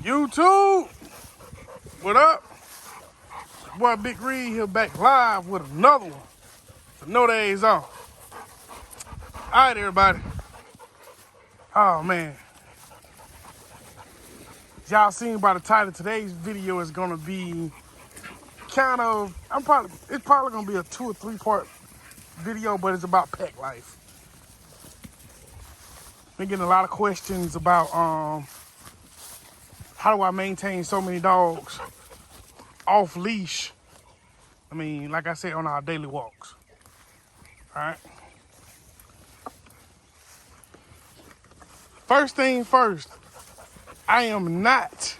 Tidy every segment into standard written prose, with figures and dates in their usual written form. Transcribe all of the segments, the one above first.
YouTube, what up? Boy, Big Reed here back live with another one for No Days Off. All right, everybody. Oh, man. Y'all seen by the title, today's video is going to be kind of, it's probably going to be a 2 or 3 part video, but it's about pet life. Been getting a lot of questions about how do I maintain so many dogs off leash? I mean, like I said, on our daily walks. All right. First thing first, I am not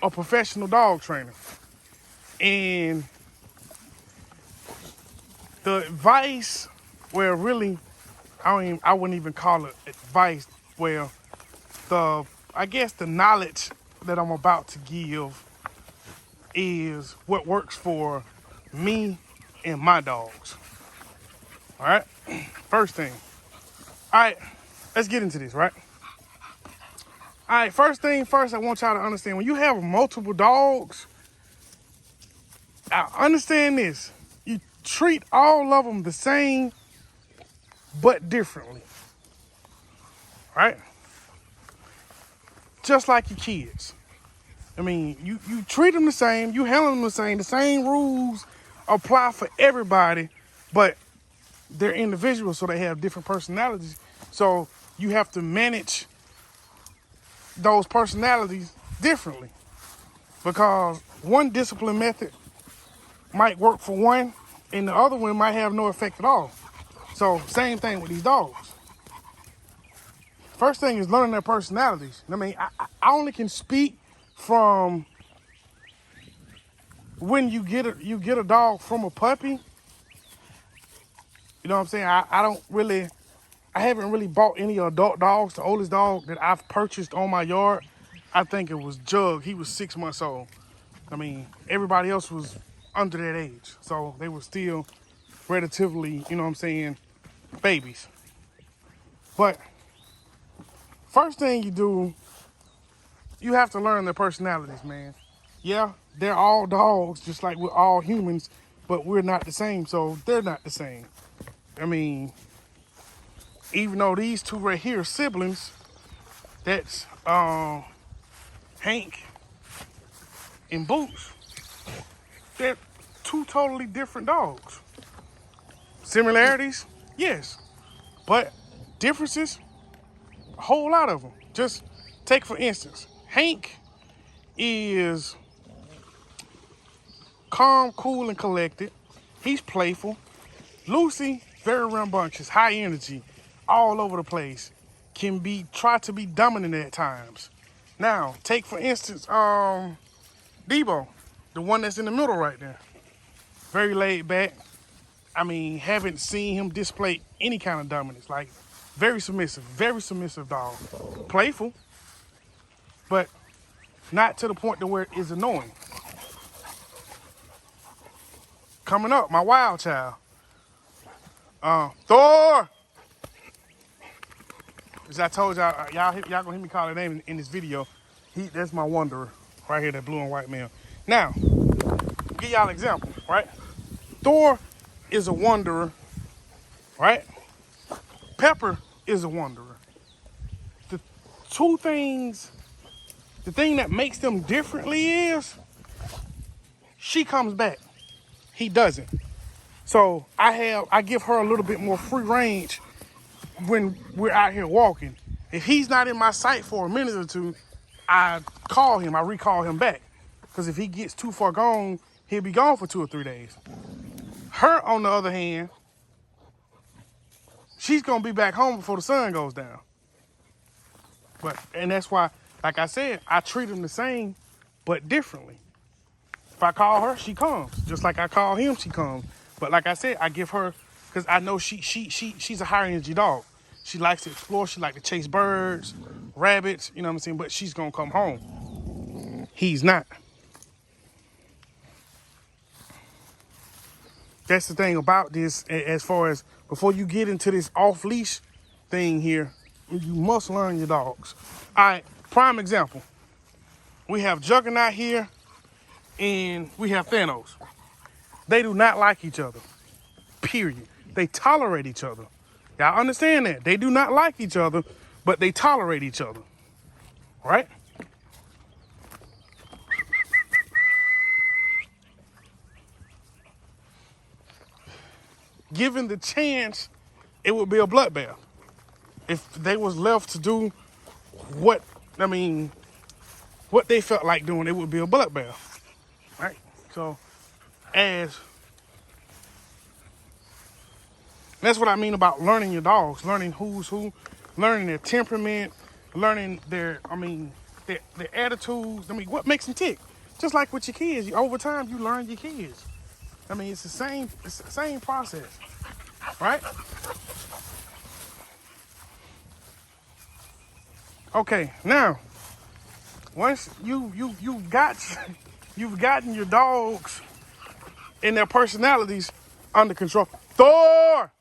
a professional dog trainer. And the advice, well, really, I wouldn't even call it advice. Well, I guess the knowledge that I'm about to give is what works for me and my dogs. All right, first thing. All right, let's get into this, right? All right, first thing first, I want y'all to understand, when you have multiple dogs, I understand this. You treat all of them the same, but differently, right? Just like your kids. I mean, you treat them the same, you handle them the same rules apply for everybody, but they're individuals, so they have different personalities. So you have to manage those personalities differently, because one discipline method might work for one and the other one might have no effect at all. So same thing with these dogs. First thing is learning their personalities. I mean, I only can speak from when you get a dog from a puppy. You know what I'm saying? I haven't really bought any adult dogs. The oldest dog that I've purchased on my yard, I think it was Jug. He was 6 months old. I mean, everybody else was under that age. So they were still relatively, you know what I'm saying, babies. But first thing you do, you have to learn their personalities, man. Yeah, they're all dogs, just like we're all humans, but we're not the same, so they're not the same. I mean, even though these two right here are siblings, that's Hank and Boots, they're two totally different dogs. Similarities, yes, but differences, a whole lot of them. Just take, for instance, Hank is calm, cool, and collected. He's playful. Lucy, very rambunctious, high energy, all over the place. Try to be dominant at times. Now, take for instance, Debo, the one that's in the middle right there. Very laid back. I mean, haven't seen him display any kind of dominance. Like, very submissive dog. Playful, but not to the point to where it is annoying. Coming up, my wild child. Thor! As I told y'all, y'all gonna hear me call her name in this video. That's my wanderer right here, that blue and white male. Now, give y'all an example, right? Thor is a wanderer, right? Pepper is a wanderer. The thing that makes them differently is she comes back. He doesn't. So I give her a little bit more free range when we're out here walking. If he's not in my sight for a minute or two, I recall him back. Because if he gets too far gone, he'll be gone for 2 or 3 days. Her, on the other hand, she's gonna be back home before the sun goes down. And that's why, like I said, I treat them the same, but differently. If I call her, she comes. Just like I call him, she comes. But like I said, I give her, because I know she's a higher energy dog. She likes to explore. She likes to chase birds, rabbits, you know what I'm saying? But she's going to come home. He's not. That's the thing about this, as far as before you get into this off-leash thing here, you must learn your dogs. All right, prime example. We have Juggernaut here, and we have Thanos. They do not like each other, period. They tolerate each other. Y'all understand that? They do not like each other, but they tolerate each other, right? Given the chance, it would be a bloodbath. If they was left to do what they felt like doing, it would be a bloodbath, right? So, that's what I mean about learning your dogs, learning who's who, learning their temperament, learning their attitudes. What makes them tick? Just like with your kids, over time you learn your kids. It's the same process, right? Okay, now once you've gotten your dogs and their personalities under control. Thor!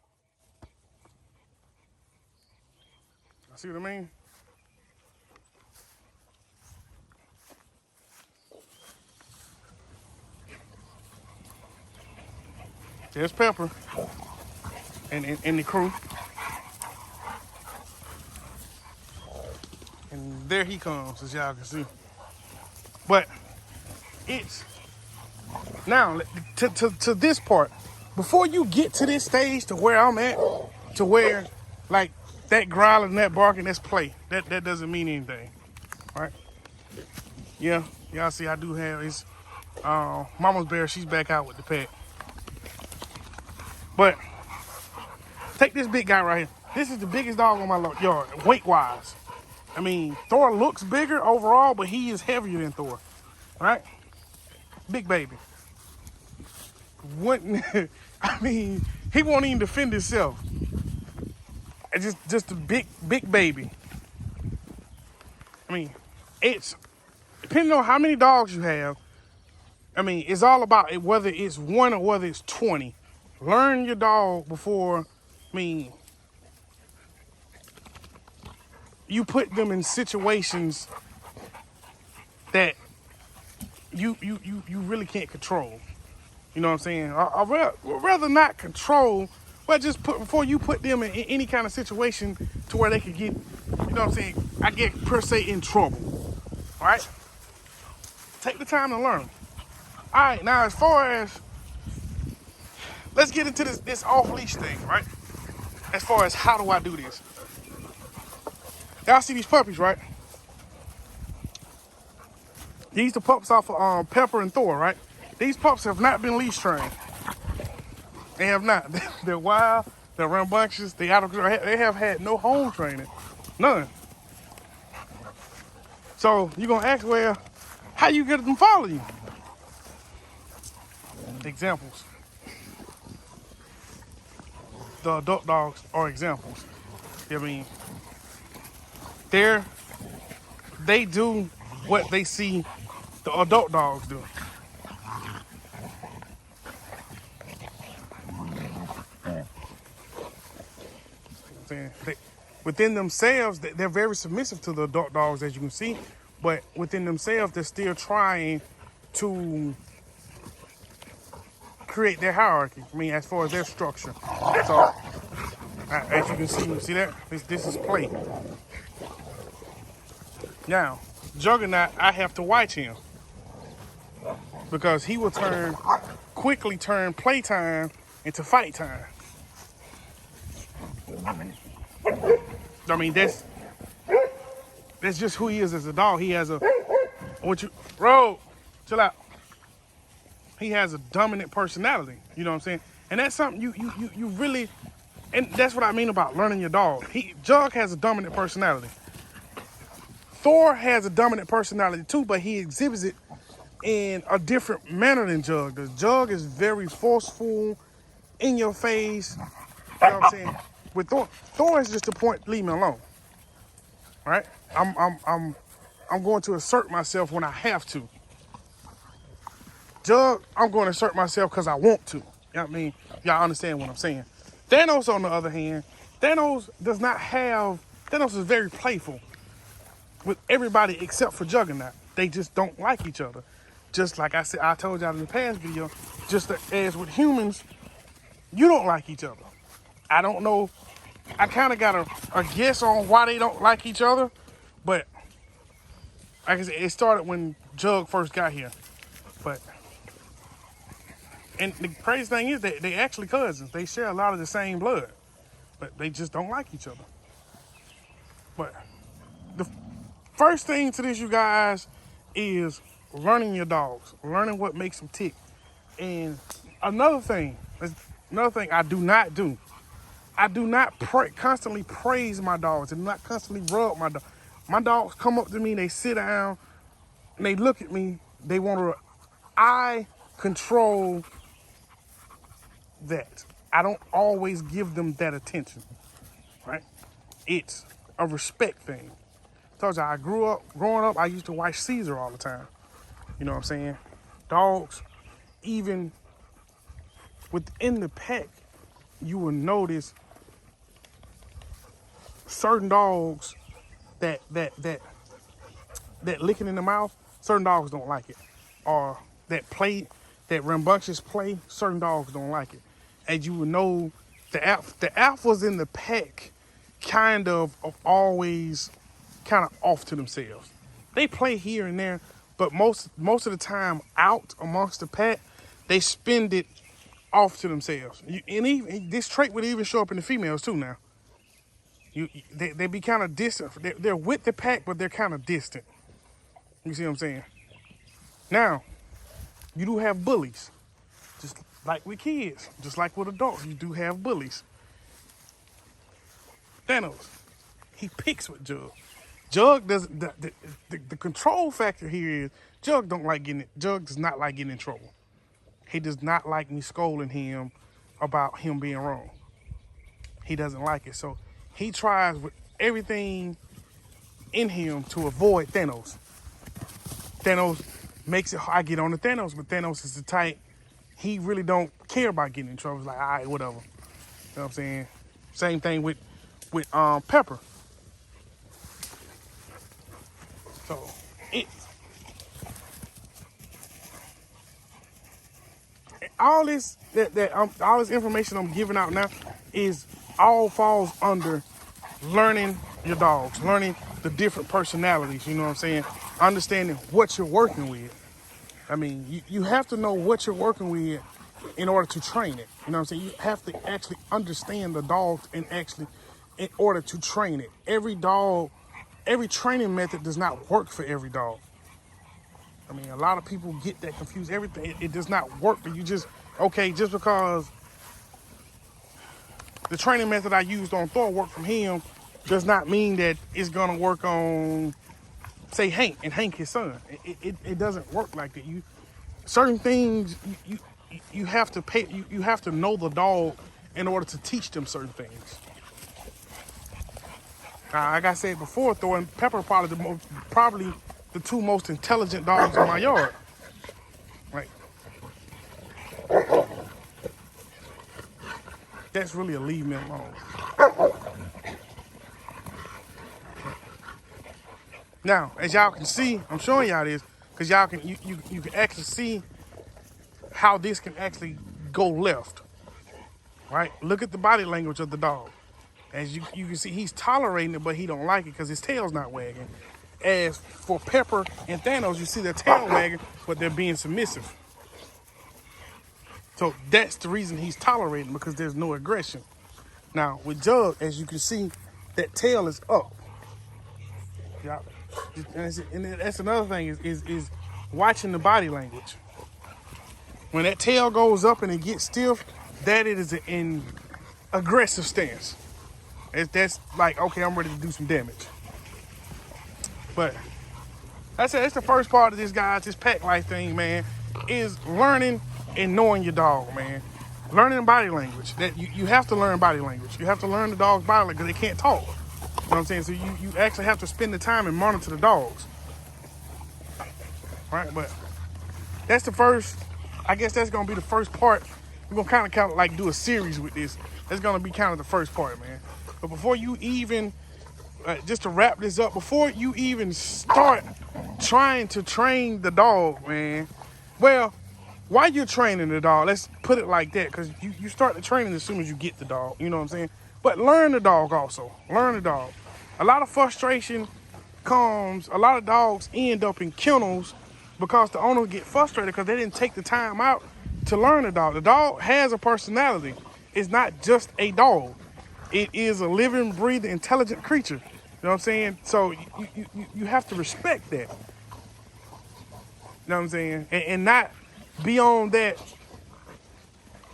See what I mean? There's Pepper and the crew. And there he comes, as y'all can see. But it's now to this part. Before you get to this stage to where I'm at, to where like that growling and that barking, that's play. That doesn't mean anything, right? Yeah, y'all see I do have his Mama's Bear. She's back out with the pet. But take this big guy right here. This is the biggest dog on my yard, weight-wise. Thor looks bigger overall, but he is heavier than Thor, right? Big baby. Wouldn't he won't even defend himself. It's just a big baby. It's depending on how many dogs you have. It's all about it, whether it's one or whether it's 20. Learn your dog before, you put them in situations that you really can't control. You know what I'm saying? I'd rather not control, but just before you put them in any kind of situation to where they could get, you know what I'm saying, I get per se in trouble. All right? Take the time to learn. All right, now as far as, let's get into this off-leash thing, right? As far as how do I do this? Y'all see these puppies, right? These the pups off of Pepper and Thor, right? These pups have not been leash trained. They have not. They're wild. They're rambunctious. They have had no home training, none. So you're gonna ask, well, how you get them to follow you? Examples. The adult dogs are examples. They do what they see the adult dogs do. Within themselves, they're very submissive to the adult dogs, as you can see, but within themselves, they're still trying to create their hierarchy. As far as their structure. So, as you can see that? This is play. Now, Juggernaut, I have to watch him because he will quickly turn playtime into fight time. That's just who he is as a dog. He has chill out. He has a dominant personality. You know what I'm saying? And that's something you really, and that's what I mean about learning your dog. Jug has a dominant personality. Thor has a dominant personality too, but he exhibits it in a different manner than Jug does. Jug is very forceful, in your face. You know what I'm saying? With Thor is just the point, leave me alone. Right? I'm going to assert myself when I have to. Jug, I'm going to assert myself because I want to. You know what I mean? Y'all understand what I'm saying. Thanos, on the other hand, Thanos is very playful with everybody except for Juggernaut. they just don't like each other. Just like I said, I told y'all in the past video, just as with humans, you don't like each other. I don't know. I kind of got a guess on why they don't like each other, but like I said, it started when Jug first got here. But and the crazy thing is that they actually cousins. They share a lot of the same blood, but they just don't like each other. But the first thing to this, you guys, is learning your dogs, learning what makes them tick. And another thing I do not do. I do not constantly praise my dogs. I do not constantly rub my dog. My dogs come up to me, they sit down, and they look at me. They want to. I control that. I don't always give them that attention, right? It's a respect thing. I told you, growing up, I used to watch Caesar all the time. You know what I'm saying? Dogs, even within the pack, you will notice certain dogs that licking in the mouth, certain dogs don't like it. Or that rambunctious play, certain dogs don't like it. And you will know the alphas in the pack kind of always kind of off to themselves. They play here and there, but most of the time out amongst the pack, they spend it off to themselves. And even this trait would even show up in the females too now. They be kind of distant. They're with the pack, but they're kind of distant. You see what I'm saying? Now, you do have bullies. Just like with kids, just like with adults, you do have bullies. Thanos, he picks with Jug. Jug does the control factor here is Jug does not like getting in trouble. He does not like me scolding him about him being wrong. He doesn't like it. So he tries with everything in him to avoid Thanos. Thanos makes it hard. I get on the Thanos, but Thanos is the type, he really don't care about getting in trouble. It's like, all right, whatever. You know what I'm saying? Same thing with Pepper. So all this information I'm giving out now all falls under learning your dogs, learning the different personalities. You know what I'm saying? Understanding what you're working with. I mean, you have to know what you're working with in order to train it. You know what I'm saying? You have to actually understand the dog in order to train it. Every training method does not work for every dog. I mean, a lot of people get that confused. Everything, it does not work for you. Just because the training method I used on Thor worked from him does not mean that it's gonna work on, say, Hank and Hank his son. It doesn't work like that. Certain things you have to pay. You have to know the dog in order to teach them certain things. Like I said before, Thor and Pepper are probably the two most intelligent dogs in my yard. Like, that's really a leave me alone. Now, as y'all can see, I'm showing y'all this because y'all can you can actually see how this can actually go left. Right? Look at the body language of the dog. As you can see, he's tolerating it, but he don't like it because his tail's not wagging. As for Pepper and Thanos, you see their tail wagging, but they're being submissive. So that's the reason he's tolerating, because there's no aggression. Now, with Jug, as you can see, that tail is up. Yeah. And that's another thing is watching the body language. When that tail goes up and it gets stiff, that is an aggressive stance. That's like, okay, I'm ready to do some damage. But that's the first part of this, guys, this pack life thing, man, is learning and knowing your dog, man. Learning body language. That you have to learn body language. You have to learn the dog's body language because they can't talk. You know what I'm saying? So you actually have to spend the time and monitor the dogs. All right, but that's the first, I guess that's going to be the first part. We're going to kind of like do a series with this. That's going to be kind of the first part, man. But before you even just to wrap this up, before you even start trying to train the dog, man, well, while you're training the dog, let's put it like that, because you start the training as soon as you get the dog, you know what I'm saying? But learn the dog also. Learn the dog. A lot of frustration comes, a lot of dogs end up in kennels because the owners get frustrated because they didn't take the time out to learn the dog. The dog has a personality. It's not just a dog. It is a living, breathing, intelligent creature. You know what I'm saying? So you have to respect that. You know what I'm saying? And not be on that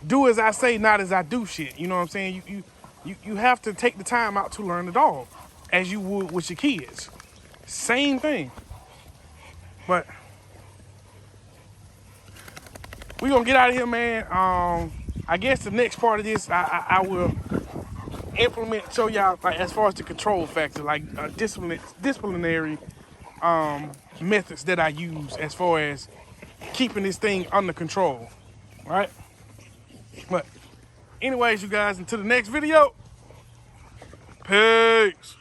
do as I say, not as I do shit. You know what I'm saying? You have to take the time out to learn the dog as you would with your kids. Same thing. But we're going to get out of here, man. I guess the next part of this, I will implement, show y'all, like, as far as the control factor, like disciplinary methods that I use as far as keeping this thing under control. All right? But anyways, you guys, until the next video, peace.